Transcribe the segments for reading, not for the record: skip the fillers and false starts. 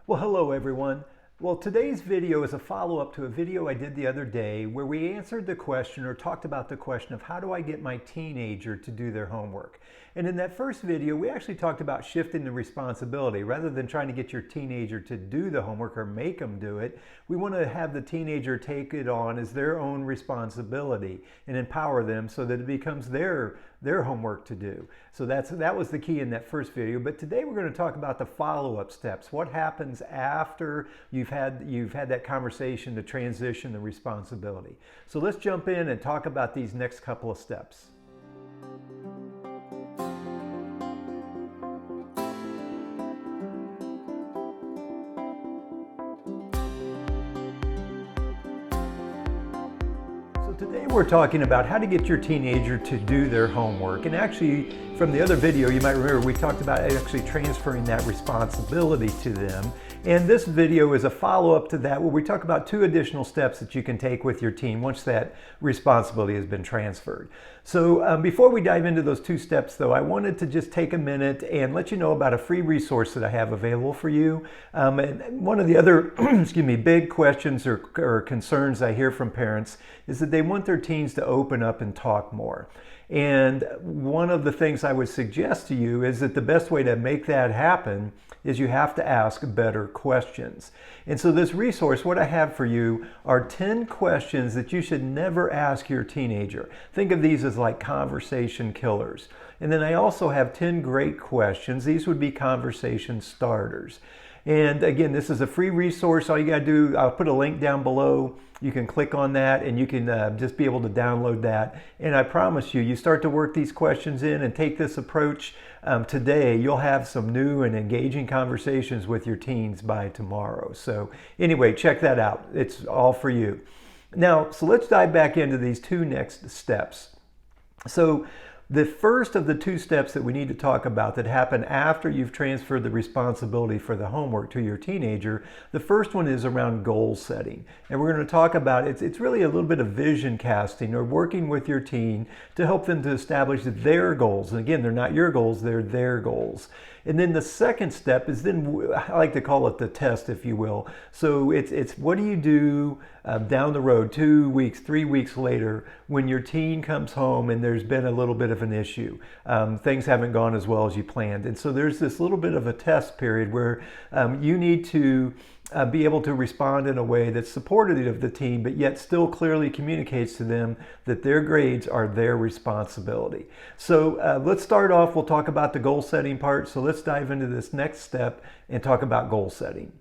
Well, hello everyone. Well, today's video is a follow-up to a video I did the other day where we answered the question or talked about the question of how do I get my teenager to do their homework? And in that first video, we actually talked about shifting the responsibility. Rather than trying to get your teenager to do the homework or make them do it, we want to have the teenager take it on as their own responsibility and empower them so that it becomes their homework to do. So that was the key in that first video. But today we're going to talk about the follow-up steps. What happens after you've had that conversation to transition the responsibility. So let's jump in and talk about these next couple of steps. Today we're talking about how to get your teenager to do their homework. And actually, from the other video, you might remember we talked about actually transferring that responsibility to them. And this video is a follow-up to that where we talk about 2 additional steps that you can take with your teen once that responsibility has been transferred. So before we dive into those 2 steps though, I wanted to just take a minute and let you know about a free resource that I have available for you. And one of the other big questions or concerns I hear from parents is that they want their teens to open up and talk more. And one of the things I would suggest to you is that the best way to make that happen is you have to ask better questions. And so this resource, what I have for you are 10 questions that you should never ask your teenager. Think of these as like conversation killers. And then I also have 10 great questions. These would be conversation starters. And again, this is a free resource. All you got to do, I'll put a link down below. You can click on that and you can just be able to download that. And I promise you, you start to work these questions in and take this approach today, you'll have some new and engaging conversations with your teens by tomorrow. So anyway, check that out. It's all for you. Now, so let's dive back into these 2 next steps. So the first of the 2 steps that we need to talk about that happen after you've transferred the responsibility for the homework to your teenager, the first one is around goal setting. And we're going to talk about, it's really a little bit of vision casting or working with your teen to help them to establish their goals. And again, they're not your goals, they're their goals. And then the second step is then, I like to call it the test, if you will. So it's what do you do down the road, 2 weeks, 3 weeks later, when your teen comes home and there's been a little bit of an issue. Things haven't gone as well as you planned. And so there's this little bit of a test period where you need to be able to respond in a way that's supportive of the teen, but yet still clearly communicates to them that their grades are their responsibility. So let's start off, we'll talk about the goal setting part. So let's dive into this next step and talk about goal setting.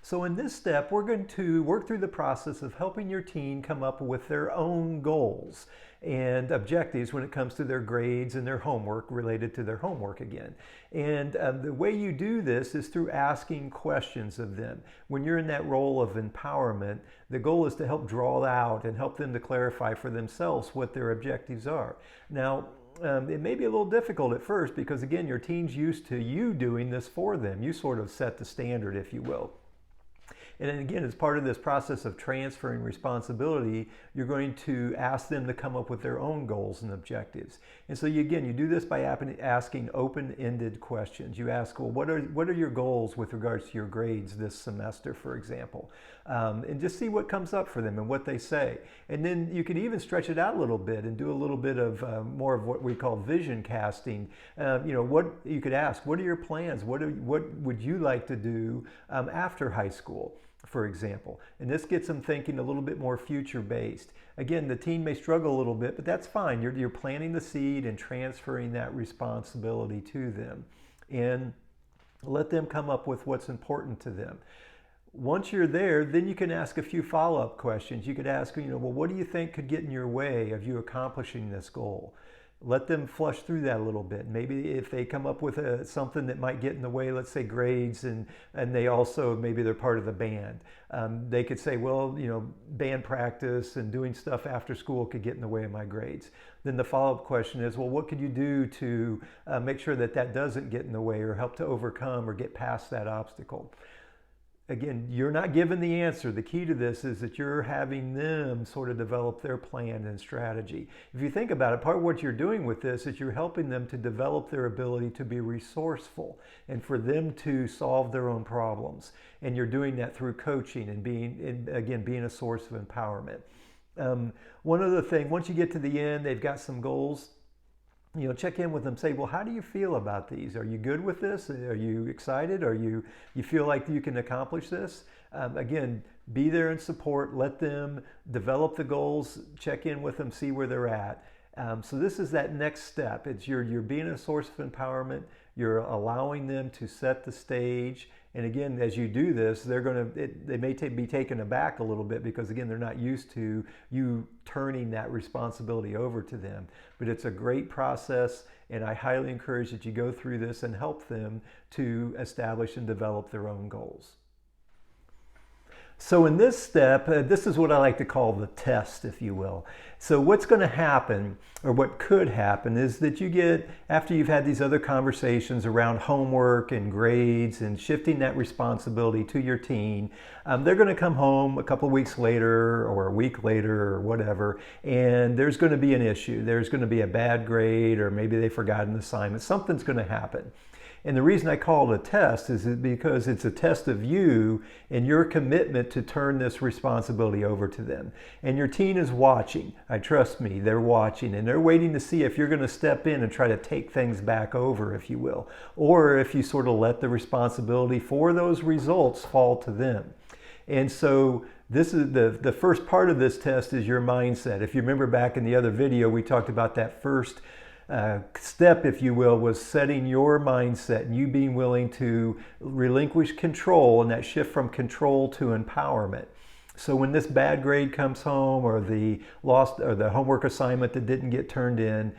So in this step, we're going to work through the process of helping your teen come up with their own goals and objectives when it comes to their grades and their homework related to their homework again. And the way you do this is through asking questions of them. When you're in that role of empowerment, the goal is to help draw out and help them to clarify for themselves what their objectives are. Now, it may be a little difficult at first because again, your teen's used to you doing this for them. You sort of set the standard, if you will. And then again, as part of this process of transferring responsibility, you're going to ask them to come up with their own goals and objectives. And so you do this by asking open-ended questions. You ask, well, what are your goals with regards to your grades this semester, for example? And just see what comes up for them and what they say. And then you can even stretch it out a little bit and do a little bit of more of what we call vision casting. What you could ask, what are your plans? What would you like to do after high school, for example? And this gets them thinking a little bit more future-based. Again, the teen may struggle a little bit, but that's fine. You're planting the seed and transferring that responsibility to them. And let them come up with what's important to them. Once you're there, then you can ask a few follow-up questions. You could ask, well, what do you think could get in your way of you accomplishing this goal? Let them flush through that a little bit. Maybe if they come up with something that might get in the way, let's say grades, and they also, maybe they're part of the band. They could say, well, band practice and doing stuff after school could get in the way of my grades. Then the follow-up question is, well, what could you do to make sure that that doesn't get in the way or help to overcome or get past that obstacle? again, you're not given the answer. The key to this is that you're having them sort of develop their plan and strategy. If you think about it, part of what you're doing with this is you're helping them to develop their ability to be resourceful and for them to solve their own problems. And you're doing that through coaching and being a source of empowerment. One other thing, once you get to the end, they've got some goals. Check in with them, say, well, how do you feel about these? Are you good with this? Are you excited? You feel like you can accomplish this? Again, be there and support, let them develop the goals, check in with them, see where they're at. So this is that next step. It's you're being a source of empowerment, you're allowing them to set the stage. And again, as you do this, they may be taken aback a little bit because again, they're not used to you turning that responsibility over to them. But it's a great process, and I highly encourage that you go through this and help them to establish and develop their own goals. So in this step, this is what I like to call the test, if you will. So what's going to happen, or what could happen, is that you get, after you've had these other conversations around homework and grades and shifting that responsibility to your teen, they're going to come home a couple of weeks later or a week later or whatever, and there's going to be an issue. There's going to be a bad grade, or maybe they forgot an assignment. Something's going to happen. And the reason I call it a test is because it's a test of you and your commitment to turn this responsibility over to them. And your teen is watching. Trust me, they're watching, and they're waiting to see if you're going to step in and try to take things back over, if you will, or if you sort of let the responsibility for those results fall to them. And so this is the first part of this test is your mindset. If you remember back in the other video, we talked about that first step, if you will, was setting your mindset and you being willing to relinquish control, and that shift from control to empowerment. So when this bad grade comes home, or the homework assignment that didn't get turned in,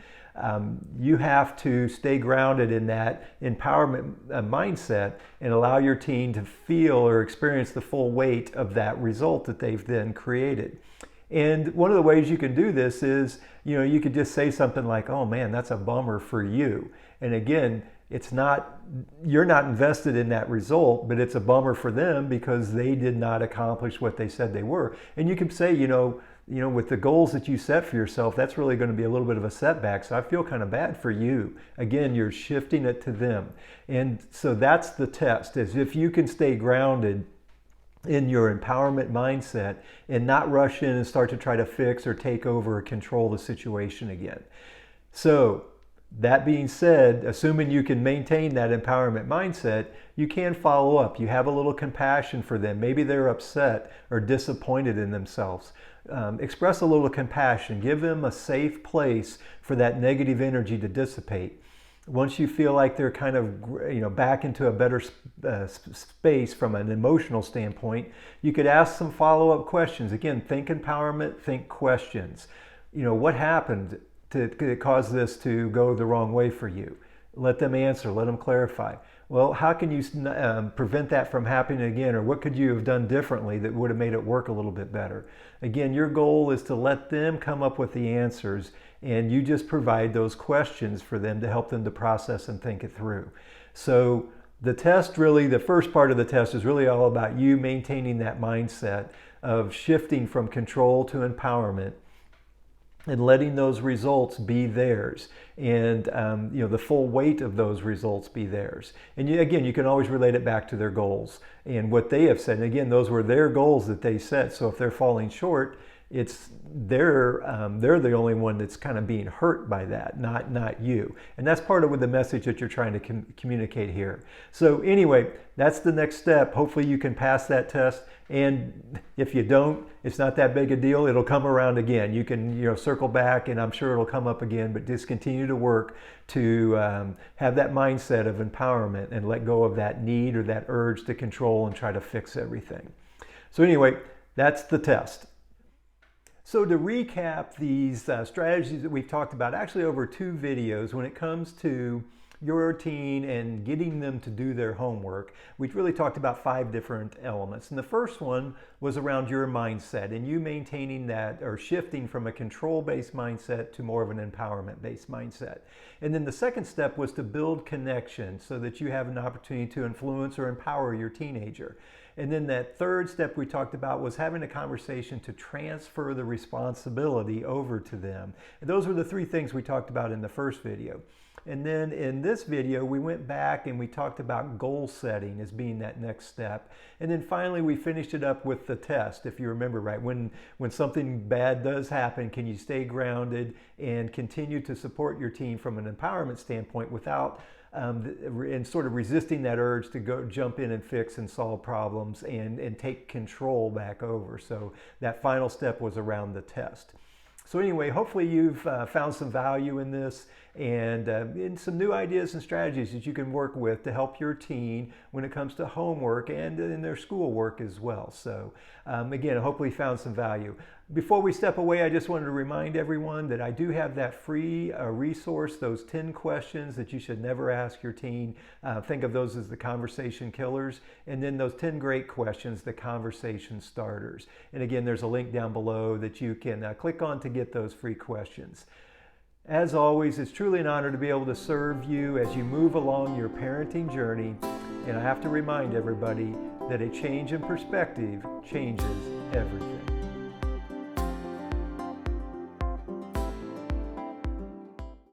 you have to stay grounded in that empowerment mindset and allow your teen to feel or experience the full weight of that result that they've then created. And one of the ways you can do this is, you could just say something like, oh man, that's a bummer for you. And again, you're not invested in that result, but it's a bummer for them because they did not accomplish what they said they were. And you can say, with the goals that you set for yourself, that's really going to be a little bit of a setback. So I feel kind of bad for you. Again, you're shifting it to them. And so that's the test, is if you can stay grounded in your empowerment mindset and not rush in and start to try to fix or take over or control the situation again. So that being said, assuming you can maintain that empowerment mindset, you can follow up. You have a little compassion for them. Maybe they're upset or disappointed in themselves. Express a little compassion. Give them a safe place for that negative energy to dissipate. Once you feel like they're kind of back into a better space from an emotional standpoint, you could ask some follow-up questions. Again, think empowerment, think questions. What happened to cause this to go the wrong way for you? Let them answer, let them clarify. Well, how can you prevent that from happening again? Or what could you have done differently that would have made it work a little bit better? Again, your goal is to let them come up with the answers, and you just provide those questions for them to help them to process and think it through. So the test really, the first part of the test is really all about you maintaining that mindset of shifting from control to empowerment and letting those results be theirs, and the full weight of those results be theirs. And again, you can always relate it back to their goals and what they have said. And again, those were their goals that they set. So if they're falling short, they're the only one that's kind of being hurt by that, not you. And that's part of the message that you're trying to communicate here. So anyway, that's the next step. Hopefully you can pass that test. And if you don't, it's not that big a deal. It'll come around again. You can circle back, and I'm sure it'll come up again, but just continue to work to have that mindset of empowerment and let go of that need or that urge to control and try to fix everything. So anyway, that's the test. So to recap these strategies that we've talked about, actually over 2 videos, when it comes to your teen and getting them to do their homework, we really talked about 5 different elements. And the first one was around your mindset and you maintaining that or shifting from a control-based mindset to more of an empowerment-based mindset. And then the second step was to build connection so that you have an opportunity to influence or empower your teenager. And then that third step we talked about was having a conversation to transfer the responsibility over to them. And those were the 3 things we talked about in the first video. And then in this video, we went back and we talked about goal setting as being that next step. And then finally, we finished it up with the test, if you remember, right? When something bad does happen, can you stay grounded and continue to support your teen from an empowerment standpoint without and sort of resisting that urge to go jump in and fix and solve problems and take control back over. So that final step was around the test. So anyway, hopefully you've found some value in this and some new ideas and strategies that you can work with to help your teen when it comes to homework and in their schoolwork as well. So again, hopefully you found some value. Before we step away, I just wanted to remind everyone that I do have that free resource, those 10 questions that you should never ask your teen. Think of those as the conversation killers. And then those 10 great questions, the conversation starters. And again, there's a link down below that you can click on to get those free questions. As always, it's truly an honor to be able to serve you as you move along your parenting journey. And I have to remind everybody that a change in perspective changes everything.